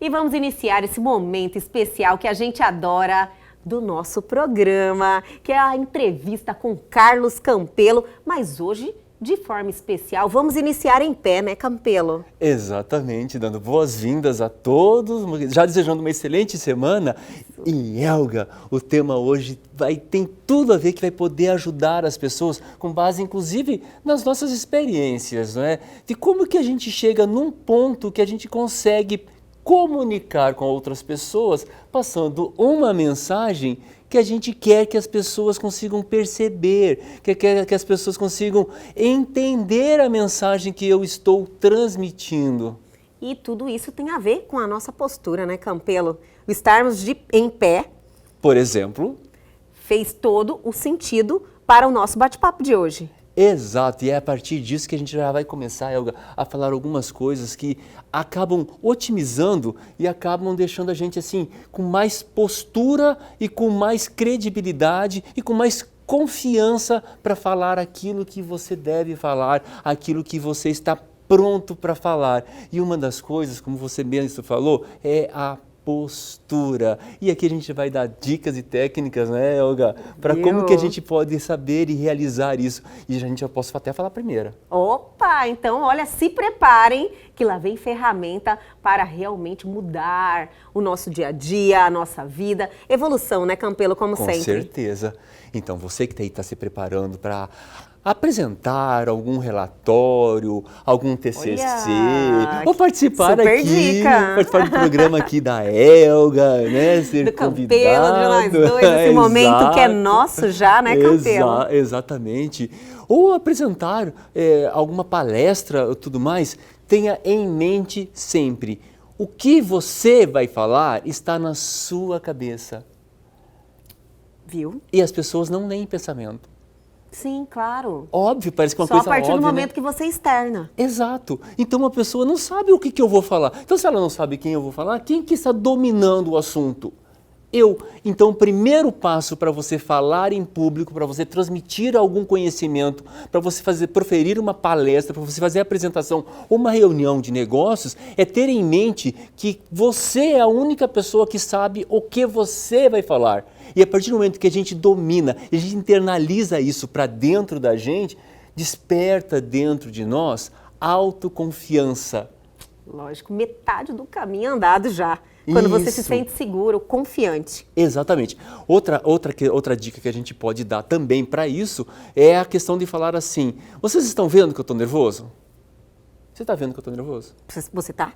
E vamos iniciar esse momento especial que a gente adora do nosso programa, que é a entrevista com Carlos Campelo, mas hoje, de forma especial, vamos iniciar em pé, né, Campelo? Exatamente, dando boas-vindas a todos, já desejando uma excelente semana. E Helga, o tema hoje tem tudo a ver, que vai poder ajudar as pessoas com base, inclusive, nas nossas experiências, não é? De como que a gente chega num ponto que a gente consegue comunicar com outras pessoas, passando uma mensagem que a gente quer que as pessoas consigam perceber, que as pessoas consigam entender a mensagem que eu estou transmitindo. E tudo isso tem a ver com a nossa postura, né, Campelo? O estarmos em pé, por exemplo, fez todo o sentido para o nosso bate-papo de hoje. Exato, e é a partir disso que a gente já vai começar, Helga, a falar algumas coisas que acabam otimizando e acabam deixando a gente assim com mais postura e com mais credibilidade e com mais confiança para falar aquilo que você deve falar, aquilo que você está pronto para falar. E uma das coisas, como você mesmo falou, é a postura. E aqui a gente vai dar dicas e técnicas, né, Helga? Para como que a gente pode saber e realizar isso. E a gente já posso até falar a primeira. Opa, então olha, se preparem que lá vem ferramenta para realmente mudar o nosso dia a dia, a nossa vida. Evolução, né, Campelo, como sempre. Com certeza. Então você que está se preparando para apresentar algum relatório, algum TCC, ou participar participar do programa aqui da Helga, né? Ser do convidado. Campelo, de nós dois, esse momento que é nosso já, né, Campelo? Exatamente. Ou apresentar alguma palestra, tudo mais, tenha em mente sempre, o que você vai falar está na sua cabeça. Viu? E as pessoas não leem pensamento. Sim, claro. Óbvio, parece que é uma coisa óbvia. Só a partir do momento, né? que você externa. Exato. Então uma pessoa não sabe o que eu vou falar. Então se ela não sabe quem eu vou falar, quem que está dominando o assunto? Eu. Então o primeiro passo para você falar em público, para você transmitir algum conhecimento, para você proferir uma palestra, para você fazer a apresentação ou uma reunião de negócios, é ter em mente que você é a única pessoa que sabe o que você vai falar. E a partir do momento que a gente domina, a gente internaliza isso para dentro da gente, desperta dentro de nós autoconfiança. Lógico, metade do caminho andado já. Quando você se sente seguro, confiante. Exatamente. Outra dica que a gente pode dar também para isso é a questão de falar assim, vocês estão vendo que eu estou nervoso? Você está vendo que eu estou nervoso? Você está?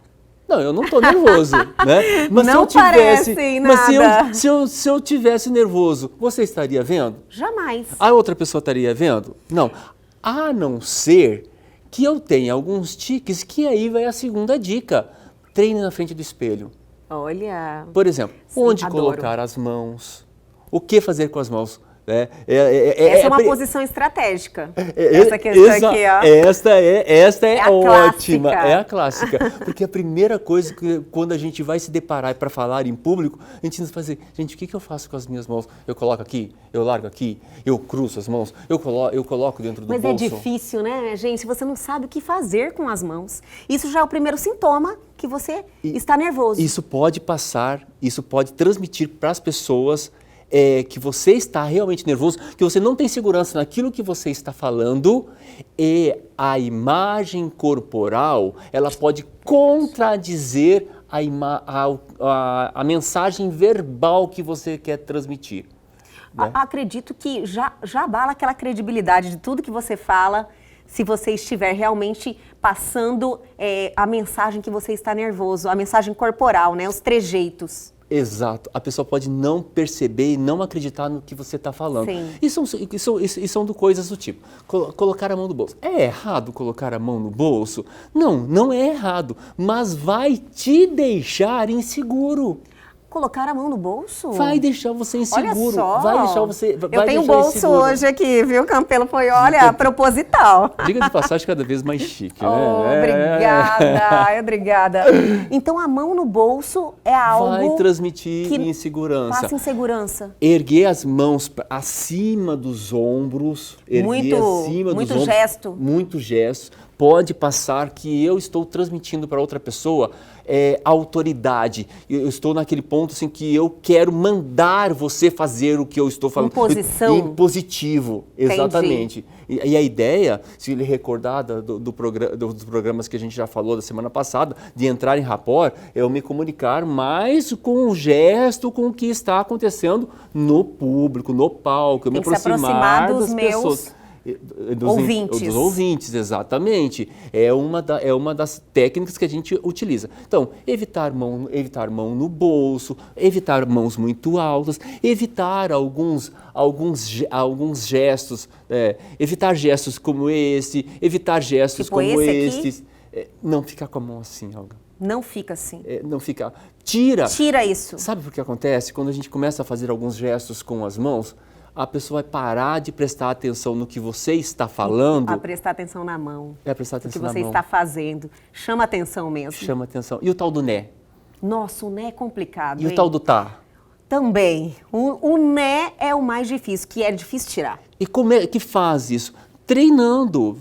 Não, eu não estou nervoso, né? Mas não parece nada. Mas se eu tivesse nervoso, você estaria vendo? Jamais. A outra pessoa estaria vendo? Não. A não ser que eu tenha alguns tiques, que aí vai a segunda dica. Treine na frente do espelho. Olha. Por exemplo, sim, onde adoro. colocar as mãos? O que fazer com as mãos? Essa é uma posição estratégica. Essa questão aqui, ó. Esta é ótima, clássica. É a clássica. Porque a primeira coisa que quando a gente vai se deparar para falar em público, a gente vai fazer, gente, o que eu faço com as minhas mãos? Eu coloco aqui, eu largo aqui, eu cruzo as mãos, eu coloco dentro do bolso. Mas é difícil, né, gente? Você não sabe o que fazer com as mãos. Isso já é o primeiro sintoma que você está nervoso. Isso pode transmitir para as pessoas que você está realmente nervoso, que você não tem segurança naquilo que você está falando, e a imagem corporal, ela pode contradizer a mensagem verbal que você quer transmitir. Né? Acredito que já abala aquela credibilidade de tudo que você fala, se você estiver realmente passando a mensagem que você está nervoso, a mensagem corporal, né, os trejeitos. Exato. A pessoa pode não perceber e não acreditar no que você está falando. Sim. E são coisas do tipo, colocar a mão no bolso. É errado colocar a mão no bolso? Não, não é errado, mas vai te deixar inseguro. Colocar a mão no bolso? Vai deixar você inseguro. Olha só. Vai deixar você. Eu tenho bolso inseguro. hoje aqui, viu? Campelo foi, olha, proposital. Diga de passagem, cada vez mais chique, né? Obrigada. Então a mão no bolso é algo vai transmitir que insegurança. passa insegurança. Erguer as mãos acima dos ombros. Muito gesto. Muito gesto. Pode passar que eu estou transmitindo para outra pessoa autoridade. Eu estou naquele ponto assim, que eu quero mandar você fazer o que eu estou falando. Imposição. Impositivo, exatamente. E a ideia, se ele recordar dos programas que a gente já falou da semana passada, de entrar em rapport, é eu me comunicar mais com o gesto, com o que está acontecendo no público, no palco, eu me aproximar das pessoas. Ouvintes. Dos ouvintes, exatamente. É uma das técnicas que a gente utiliza. Então, evitar mão no bolso, evitar mãos muito altas, evitar alguns gestos, evitar gestos como esse, evitar gestos tipo como esse estes. Não ficar com a mão assim, Olga. Não fica assim. Não ficar. Tira isso. Sabe o que acontece? Quando a gente começa a fazer alguns gestos com as mãos, a pessoa vai parar de prestar atenção no que você está falando. A prestar atenção na mão. Prestar atenção no que você está fazendo. Chama atenção mesmo. Chama atenção. E o tal do né? Nossa, o né é complicado. E o tal do tá? Também. O né é o mais difícil, que é difícil tirar. E como é que faz isso? Treinando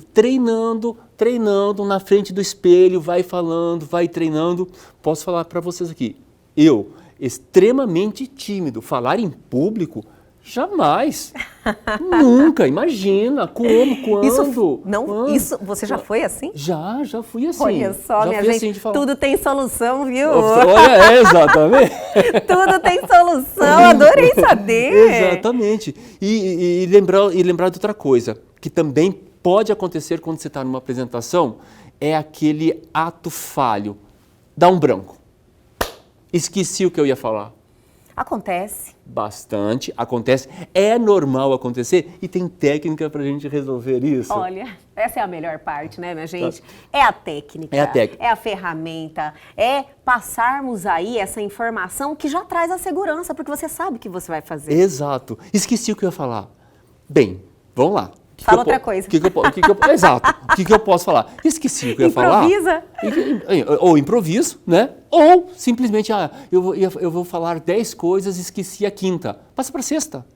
na frente do espelho, vai falando, vai treinando. Posso falar para vocês aqui, eu, extremamente tímido, falar em público, jamais, nunca, imagina, como, quando. Isso, você já foi assim? Já fui assim. Olha só, já minha fui gente, assim, tudo tem solução, viu? Olha, exatamente. Tudo tem solução, adorei saber. Exatamente. E lembrar de outra coisa, que também pode acontecer quando você está numa apresentação, é aquele ato falho. Dá um branco. Esqueci o que eu ia falar. Acontece. Bastante, acontece. É normal acontecer e tem técnica para a gente resolver isso. Olha, essa é a melhor parte, né, minha gente? É a técnica. É a técnica. É a ferramenta. É passarmos aí essa informação que já traz a segurança, porque você sabe o que você vai fazer. Exato. Esqueci o que eu ia falar. Bem, vamos lá. Fala outra coisa. Exato. O que eu posso falar? Esqueci o que eu ia falar. Improvisa. Ou improviso, né? Ou simplesmente, eu vou falar 10 coisas e esqueci a quinta. Passa para a sexta.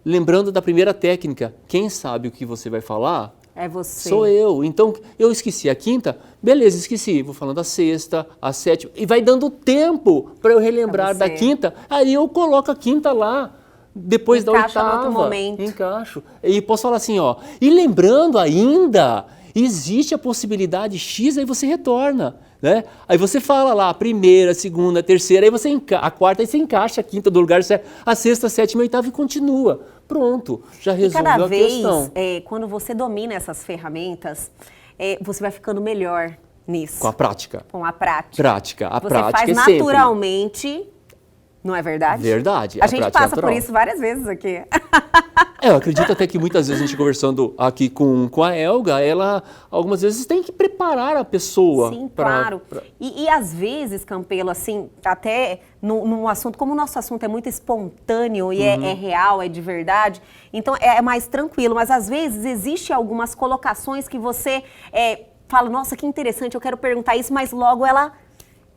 Lembrando da primeira técnica, quem sabe o que você vai falar? É você. Sou eu. Então, eu esqueci a quinta, beleza, esqueci. Vou falando a sexta, a sétima. E vai dando tempo para eu relembrar da quinta. Aí eu coloco a quinta lá. Depois da oitava, no outro momento. Encaixo. E posso falar assim, e lembrando ainda, existe a possibilidade X, aí você retorna, né? Aí você fala lá, a primeira, a segunda, a terceira, aí a quarta, aí você encaixa a quinta do lugar certo, a sexta, a sétima, a oitava e continua. Pronto, já resolveu a questão. Cada vez, quando você domina essas ferramentas, você vai ficando melhor nisso. Com a prática. Com a prática. A você prática faz é sempre. Naturalmente. Não é verdade? Verdade. A gente passa por isso várias vezes aqui. Eu acredito até que muitas vezes a gente conversando aqui com a Elga, ela algumas vezes tem que preparar a pessoa. Sim, claro. E às vezes, Campelo, assim, até num assunto, como o nosso assunto é muito espontâneo e é real, é de verdade, então é mais tranquilo. Mas às vezes existem algumas colocações que você fala, nossa, que interessante, eu quero perguntar isso, mas logo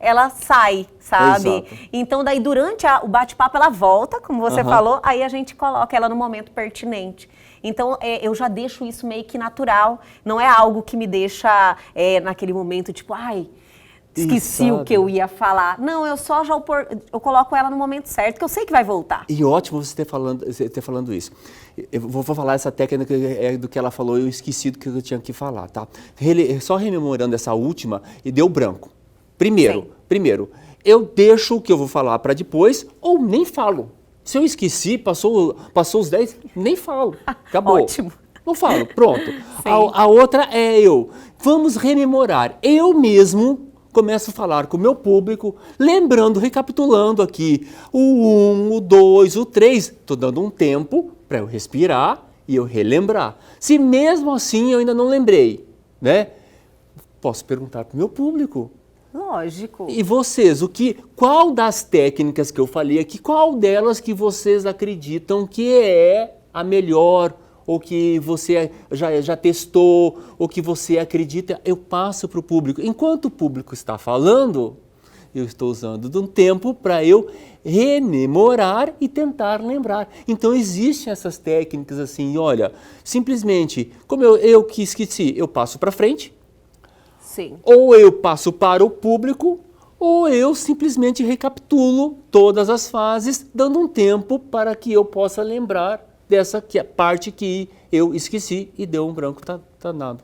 ela sai, sabe? Exato. Então, daí, durante o bate-papo, ela volta, como você falou, aí a gente coloca ela no momento pertinente. Então, eu já deixo isso meio que natural, não é algo que me deixa naquele momento, tipo, esqueci o que eu ia falar. Não, eu coloco ela no momento certo, que eu sei que vai voltar. E ótimo você ter falando isso. Eu vou falar essa técnica do que ela falou, eu esqueci do que eu tinha que falar, tá? Só rememorando essa última, e deu branco. Primeiro, eu deixo o que eu vou falar para depois ou nem falo. Se eu esqueci, passou os 10, nem falo. Acabou. Ótimo. Não falo, pronto. A outra vamos rememorar. Eu mesmo começo a falar com o meu público, recapitulando aqui o 1, o 2, o 3. Estou dando um tempo para eu respirar e eu relembrar. Se mesmo assim eu ainda não lembrei, né? Posso perguntar para o meu público. Lógico. E vocês, qual das técnicas que eu falei aqui, qual delas que vocês acreditam que é a melhor, ou que você já testou, ou que você acredita, eu passo para o público. Enquanto o público está falando, eu estou usando de um tempo para eu rememorar e tentar lembrar. Então existem essas técnicas assim, olha, simplesmente, como eu que esqueci, eu passo para frente. Sim. Ou eu passo para o público, ou eu simplesmente recapitulo todas as fases, dando um tempo para que eu possa lembrar dessa parte que eu esqueci e deu um branco danado.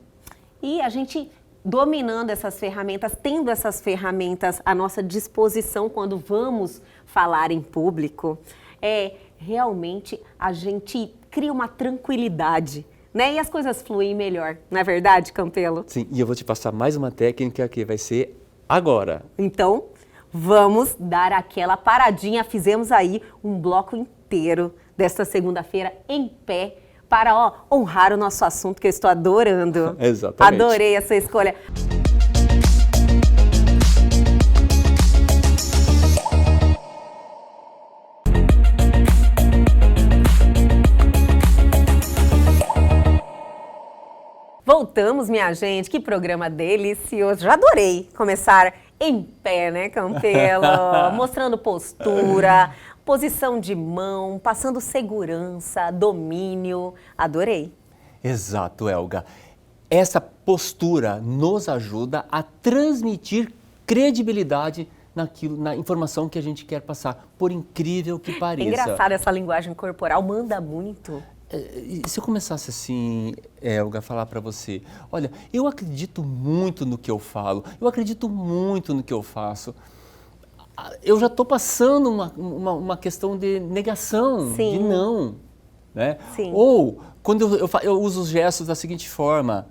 E a gente dominando essas ferramentas, tendo essas ferramentas à nossa disposição quando vamos falar em público, realmente a gente cria uma tranquilidade, né? E as coisas fluem melhor, não é verdade, Campelo? Sim, e eu vou te passar mais uma técnica que vai ser agora. Então, vamos dar aquela paradinha. Fizemos aí um bloco inteiro desta segunda-feira em pé para honrar o nosso assunto, que eu estou adorando. Exatamente. Adorei essa escolha. Voltamos, minha gente, que programa delicioso. Já adorei começar em pé, né, Campelo? Mostrando postura, posição de mão, passando segurança, domínio. Adorei. Exato, Elga. Essa postura nos ajuda a transmitir credibilidade na informação que a gente quer passar, por incrível que pareça. É engraçado, essa linguagem corporal manda muito. Se eu começasse assim, Elga, a falar para você, olha, eu acredito muito no que eu falo, eu acredito muito no que eu faço, eu já estou passando uma questão de negação, Sim. de não. Né? Sim. Ou, quando eu uso os gestos da seguinte forma,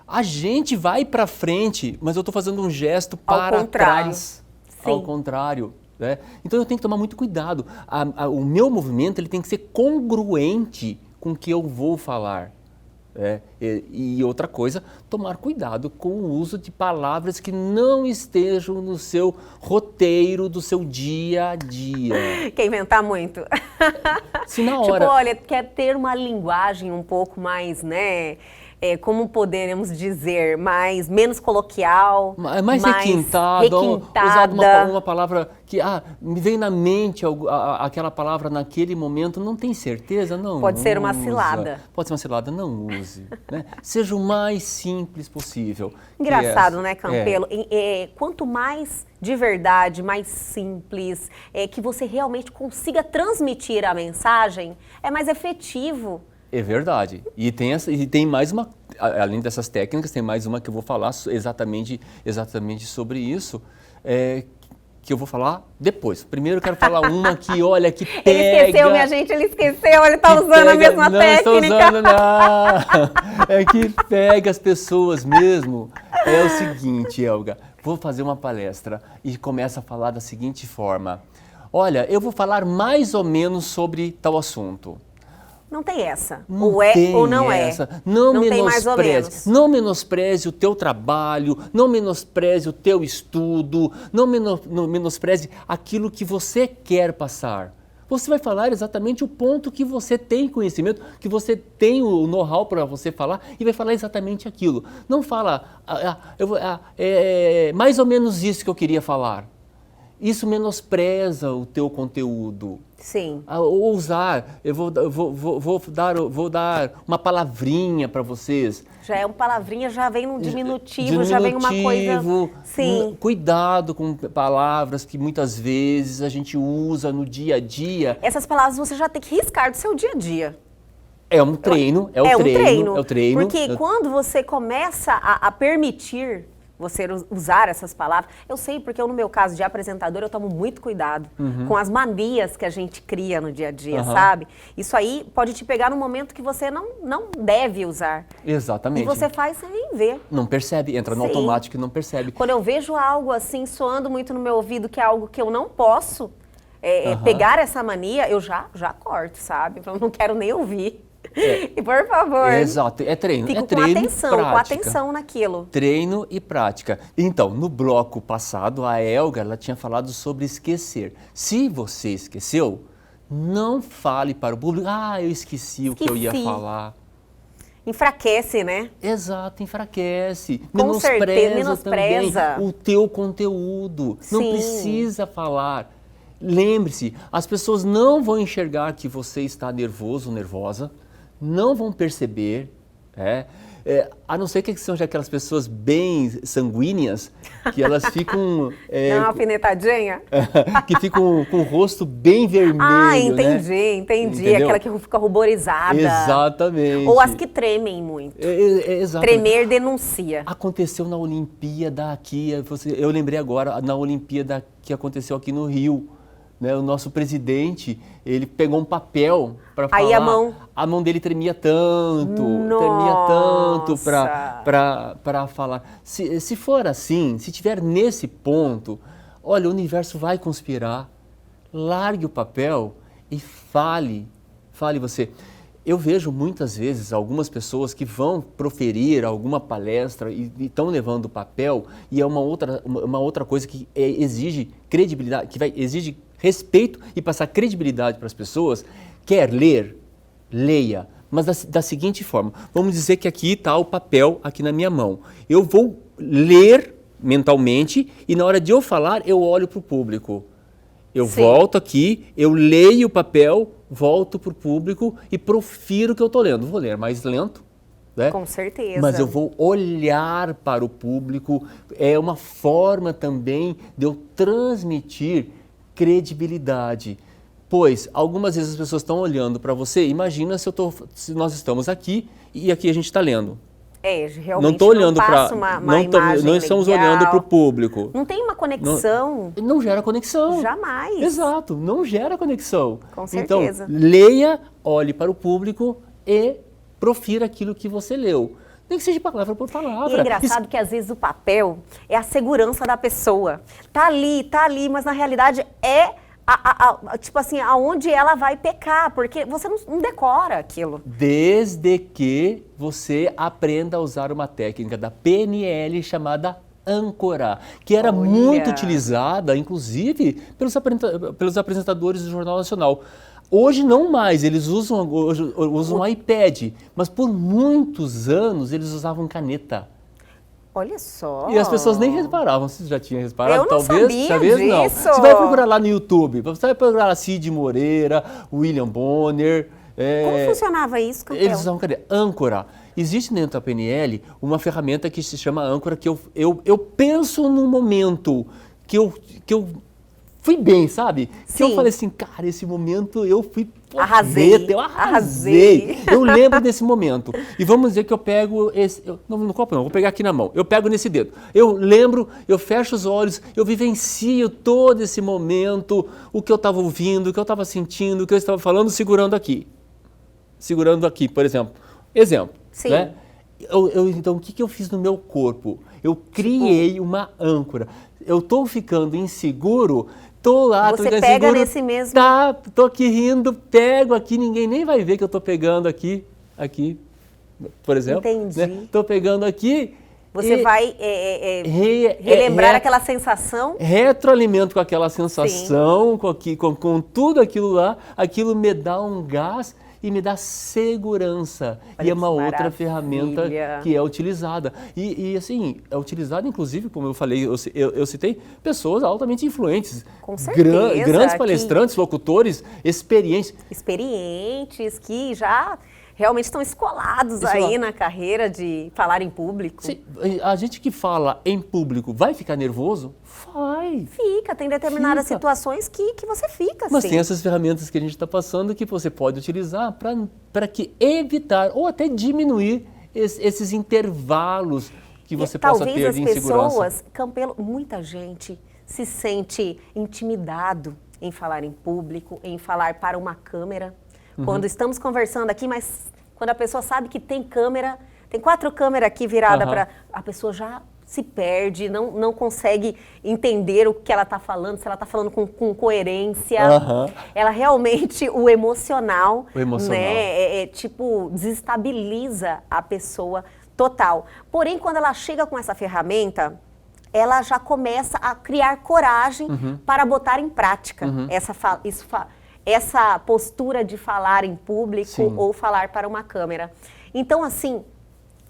a gente vai para frente, mas eu estou fazendo um gesto para trás. Sim. Ao contrário. Né? Então eu tenho que tomar muito cuidado. O meu movimento ele tem que ser congruente com o que eu vou falar. E outra coisa, tomar cuidado com o uso de palavras que não estejam no seu roteiro do seu dia a dia. Quer inventar muito? Se na hora... Tipo, olha, quer ter uma linguagem um pouco mais, né? Como poderemos dizer, menos coloquial, mais requintada, usar uma palavra que me vem na mente aquela palavra naquele momento, não tem certeza, não Pode ser uma usa. cilada. Pode ser uma cilada, não use. Né? Seja o mais simples possível. Engraçado, né, Campelo? Quanto mais de verdade, mais simples, que você realmente consiga transmitir a mensagem, é mais efetivo. É verdade. E tem mais uma, além dessas técnicas, tem mais uma que eu vou falar exatamente sobre isso, que eu vou falar depois. Primeiro eu quero falar uma que, olha, que pega... Ele esqueceu, minha gente, ele esqueceu, ele está usando a mesma técnica. Não estou usando, não. É que pega as pessoas mesmo. É o seguinte, Elga, vou fazer uma palestra e começa a falar da seguinte forma. Olha, eu vou falar mais ou menos sobre tal assunto. Não tem essa. Não ou é tem ou não essa. é. Não tem mais ou menos. Não menospreze o teu trabalho, não menospreze o teu estudo, não menospreze aquilo que você quer passar. Você vai falar exatamente o ponto que você tem conhecimento, que você tem o know-how para você falar e vai falar exatamente aquilo. Não fala, mais ou menos isso que eu queria falar. Isso menospreza o teu conteúdo. Sim. Ousar, eu vou dar uma palavrinha para vocês. Já é uma palavrinha, já vem um diminutivo, já vem uma coisa... Sim. Cuidado com palavras que muitas vezes a gente usa no dia a dia. Essas palavras você já tem que riscar do seu dia a dia. É um treino, é o treino. Porque quando você começa a permitir você usar essas palavras, eu sei porque no meu caso de apresentador eu tomo muito cuidado com as manias que a gente cria no dia a dia, sabe? Isso aí pode te pegar no momento que você não deve usar. Exatamente. E você faz sem nem ver. Não percebe, entra no automático e não percebe. Quando eu vejo algo assim soando muito no meu ouvido, que é algo que eu não posso pegar essa mania, eu já corto, sabe? Eu não quero nem ouvir. E por favor. Exato, é treino. Fico treino com atenção naquilo. Treino e prática. Então, no bloco passado, a Elga ela tinha falado sobre esquecer. Se você esqueceu, não fale para o público, eu esqueci o que eu ia falar. Enfraquece, né? Exato, enfraquece. Com certeza, menospreza também o teu conteúdo. Sim. Não precisa falar. Lembre-se, as pessoas não vão enxergar que você está nervoso ou nervosa, não vão perceber. A não ser que sejam aquelas pessoas bem sanguíneas, que elas ficam... Não, alfinetadinha? que ficam com o rosto bem vermelho, entendi, né? entendi. Entendeu? Aquela que fica ruborizada. Exatamente. Ou as que tremem muito. Exatamente. Tremer denuncia. Aconteceu na Olimpíada aqui, eu lembrei agora, na Olimpíada que aconteceu aqui no Rio. Né, o nosso presidente, ele pegou um papel para falar. Aí a mão dele tremia tanto para falar. Se for assim, se tiver nesse ponto, olha, o universo vai conspirar. Largue o papel e fale você. Eu vejo muitas vezes algumas pessoas que vão proferir alguma palestra e estão levando o papel, e é uma outra coisa que exige credibilidade, exige respeito e passar credibilidade para as pessoas. Quer ler? Leia. Mas da seguinte forma, vamos dizer que aqui está o papel aqui na minha mão. Eu vou ler mentalmente e na hora de eu falar, eu olho para o público. Eu volto aqui, eu leio o papel, volto para o público e profiro o que eu estou lendo. Vou ler mais lento, né? Com certeza. Mas eu vou olhar para o público. É uma forma também de eu transmitir credibilidade. Pois, algumas vezes as pessoas estão olhando para você. Imagina se nós estamos aqui e aqui a gente está lendo. Realmente não estou olhando para não estamos olhando para o público. Não tem uma conexão. Não gera conexão. Jamais. Exato, não gera conexão. Com certeza. Então, leia, olhe para o público e profira aquilo que você leu. Nem que seja palavra por palavra. E é engraçado que às vezes o papel é a segurança da pessoa. Tá ali, mas na realidade é tipo assim, aonde ela vai pecar, porque você não decora aquilo. Desde que você aprenda a usar uma técnica da PNL chamada âncora, que era muito utilizada, inclusive, pelos apresentadores do Jornal Nacional. Hoje não mais, eles usam um iPad, mas por muitos anos eles usavam caneta. Olha só. E as pessoas nem reparavam. Você já tinha reparado? Eu não sabia talvez disso. Não. Você vai procurar lá no YouTube, você vai procurar lá Cid Moreira, William Bonner. Como funcionava isso, Campelo? Eles usavam âncora. Existe dentro da PNL uma ferramenta que se chama âncora, que eu penso num momento que eu fui bem, sabe? Sim. Que eu falei assim, cara, esse momento eu fui... Arrasei. Eu lembro desse momento. E vamos dizer que eu pego esse... no copo não, vou pegar aqui na mão. Eu pego nesse dedo. Eu lembro, eu fecho os olhos, eu vivencio todo esse momento, o que eu estava ouvindo, o que eu estava sentindo, o que eu estava falando, segurando aqui. Segurando aqui, por exemplo. Exemplo. Sim. Né? Então, o que eu fiz no meu corpo? Eu criei uma âncora. Eu estou ficando inseguro... Tô lá, você pega seguro, nesse mesmo... Tá, tô aqui rindo, pego aqui, ninguém nem vai ver que eu tô pegando aqui, por exemplo. Entendi. Né? Tô pegando aqui... Você vai relembrar aquela sensação? Retroalimento com aquela sensação, com tudo aquilo lá, aquilo me dá um gás e me dá segurança. Olha, e é uma outra ferramenta que é utilizada. E assim, é utilizada inclusive, como eu falei, eu citei, pessoas altamente influentes. Com certeza. Grandes palestrantes, locutores, experientes. Experientes que já realmente estão escolados aí na carreira de falar em público. Sim, a gente que fala em público vai ficar nervoso? Vai. Fica, tem determinadas situações que você fica assim. Mas tem essas ferramentas que a gente está passando que você pode utilizar para evitar ou até diminuir esses intervalos que você possa ter de insegurança. Talvez as pessoas, Campelo, muita gente se sente intimidado em falar em público, em falar para uma câmera. Quando estamos conversando aqui, mas quando a pessoa sabe que tem câmera, tem 4 câmeras aqui viradas para... A pessoa já se perde, não consegue entender o que ela está falando, se ela está falando com coerência. Ela realmente, o emocional. Né, tipo, desestabiliza a pessoa total. Porém, quando ela chega com essa ferramenta, ela já começa a criar coragem para botar em prática essa postura de falar em público ou falar para uma câmera. Então, assim,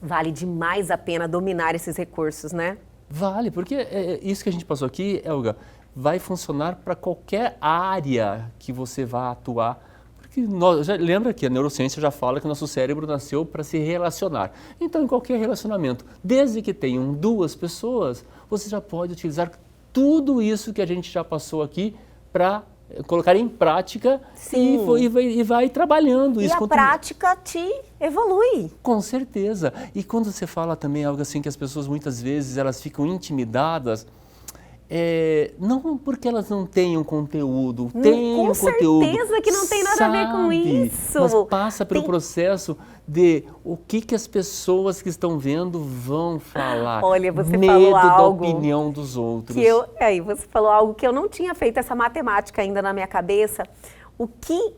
vale demais a pena dominar esses recursos, né? Vale, porque isso que a gente passou aqui, Elga, vai funcionar para qualquer área que você vá atuar. Porque que lembra que a neurociência já fala que nosso cérebro nasceu para se relacionar. Então, em qualquer relacionamento, desde que tenham duas pessoas, você já pode utilizar tudo isso que a gente já passou aqui para colocar em prática e vai trabalhando. E a prática te evolui. Com certeza. E quando você fala também algo assim que as pessoas muitas vezes elas ficam intimidadas, não porque elas não tenham conteúdo, têm com conteúdo. Com certeza que não tem nada a ver com isso. Mas passa pelo processo de o que as pessoas que estão vendo vão falar. Olha, você Medo falou da algo opinião dos outros. Você falou algo que eu não tinha feito essa matemática ainda na minha cabeça. O que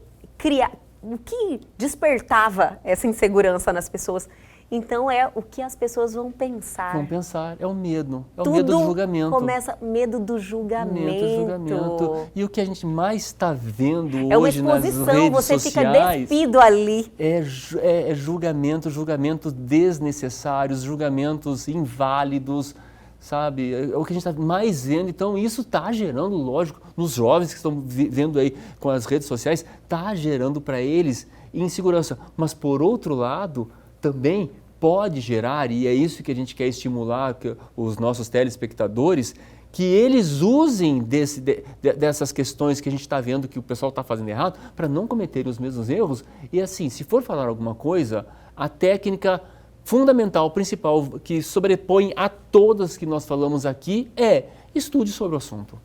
despertava essa insegurança nas pessoas? Então é o que as pessoas vão pensar. Vão pensar, é o medo. É o medo do julgamento. Começa medo do julgamento. Medo do julgamento. E o que a gente mais está vendo hoje hoje nas redes sociais... É uma exposição, você fica despido ali. É julgamentos desnecessários, julgamentos inválidos, sabe? É o que a gente está mais vendo. Então isso está gerando, lógico, nos jovens que estão vendo aí com as redes sociais, está gerando para eles insegurança. Mas por outro lado, também pode gerar, e é isso que a gente quer estimular os nossos telespectadores, que eles usem dessas questões que a gente está vendo que o pessoal está fazendo errado, para não cometerem os mesmos erros. E assim, se for falar alguma coisa, a técnica fundamental, principal, que sobrepõe a todas que nós falamos aqui é: estude sobre o assunto.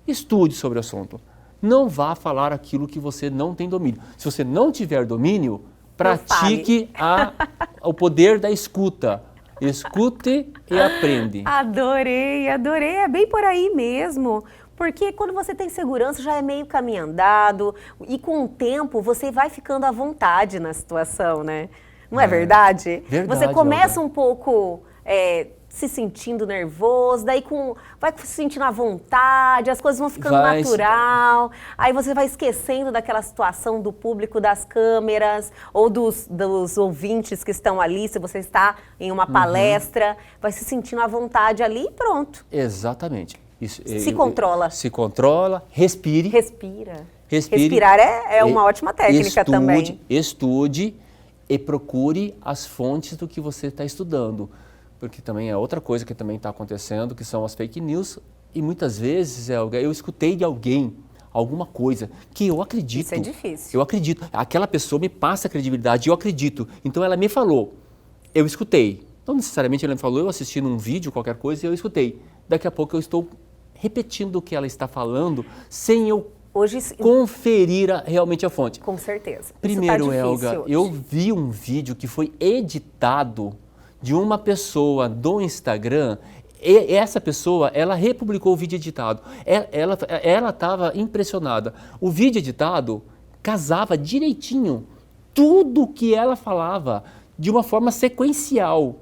Estude sobre o assunto. Não vá falar aquilo que você não tem domínio. Se você não tiver domínio, pratique o poder da escuta. Escute e aprende. Adorei. É bem por aí mesmo. Porque quando você tem segurança, já é meio caminho andado. E com o tempo, você vai ficando à vontade na situação, né? Não é verdade? Verdade. Você começa um pouco se sentindo nervoso, daí vai se sentindo à vontade, as coisas vão ficando natural, aí você vai esquecendo daquela situação do público, das câmeras, ou dos ouvintes que estão ali, se você está em uma palestra, vai se sentindo à vontade ali e pronto. Exatamente. Se controla. Se controla, respire. Respira. Respirar é uma ótima técnica também. Estude e procure as fontes do que você está estudando. Porque também é outra coisa que também está acontecendo, que são as fake news. E muitas vezes eu escutei de alguém alguma coisa que eu acredito. Isso é difícil. Eu acredito. Aquela pessoa me passa credibilidade, eu acredito. Então ela me falou, eu escutei. Não necessariamente ela me falou, eu assisti num vídeo, qualquer coisa, e eu escutei. Daqui a pouco eu estou repetindo o que ela está falando, sem eu conferir realmente a fonte. Com certeza. Primeiro, Helga, eu vi um vídeo que foi editado de uma pessoa do Instagram, e essa pessoa, ela republicou o vídeo editado. Ela estava impressionada. O vídeo editado casava direitinho tudo que ela falava de uma forma sequencial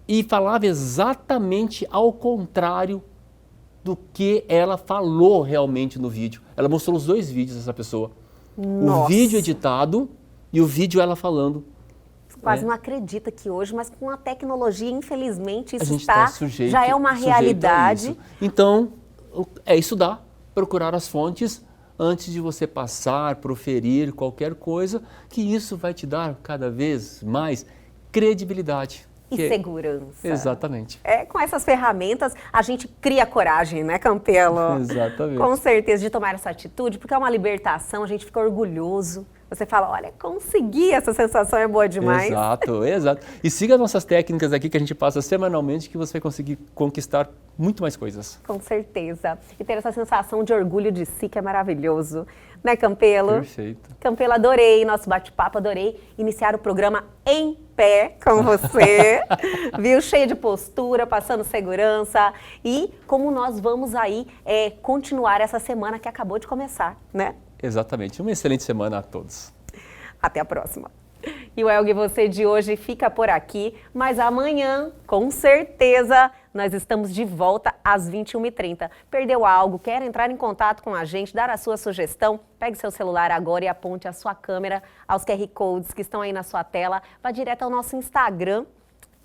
e falava exatamente ao contrário do que ela falou realmente no vídeo. Ela mostrou os dois vídeos dessa pessoa. Nossa. O vídeo editado e o vídeo ela falando. Quase não acredita que hoje, mas com a tecnologia, infelizmente, isso sujeito, já é uma realidade. Então, é estudar, procurar as fontes antes de você passar, proferir qualquer coisa, que isso vai te dar cada vez mais credibilidade. E segurança. Exatamente. Com essas ferramentas, a gente cria coragem, né, Campelo? Exatamente. Com certeza, de tomar essa atitude, porque é uma libertação, a gente fica orgulhoso. Você fala, olha, consegui, essa sensação é boa demais. Exato. E siga nossas técnicas aqui que a gente passa semanalmente, que você vai conseguir conquistar muito mais coisas. Com certeza. E ter essa sensação de orgulho de si, que é maravilhoso. Né, Campelo? Perfeito. Campelo, adorei nosso bate-papo, adorei iniciar o programa em pé com você, viu? Cheio de postura, passando segurança. E como nós vamos aí continuar essa semana que acabou de começar, né? Exatamente. Uma excelente semana a todos. Até a próxima. E o Helga, você de hoje fica por aqui, mas amanhã, com certeza, nós estamos de volta às 21h30. Perdeu algo? Quer entrar em contato com a gente, dar a sua sugestão? Pegue seu celular agora e aponte a sua câmera aos QR Codes que estão aí na sua tela. Vá direto ao nosso Instagram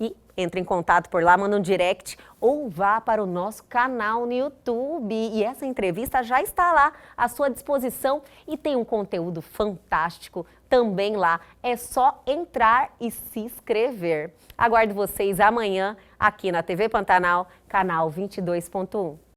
E entre em contato por lá, manda um direct ou vá para o nosso canal no YouTube. E essa entrevista já está lá à sua disposição e tem um conteúdo fantástico também lá. É só entrar e se inscrever. Aguardo vocês amanhã aqui na TV Pantanal, canal 22.1.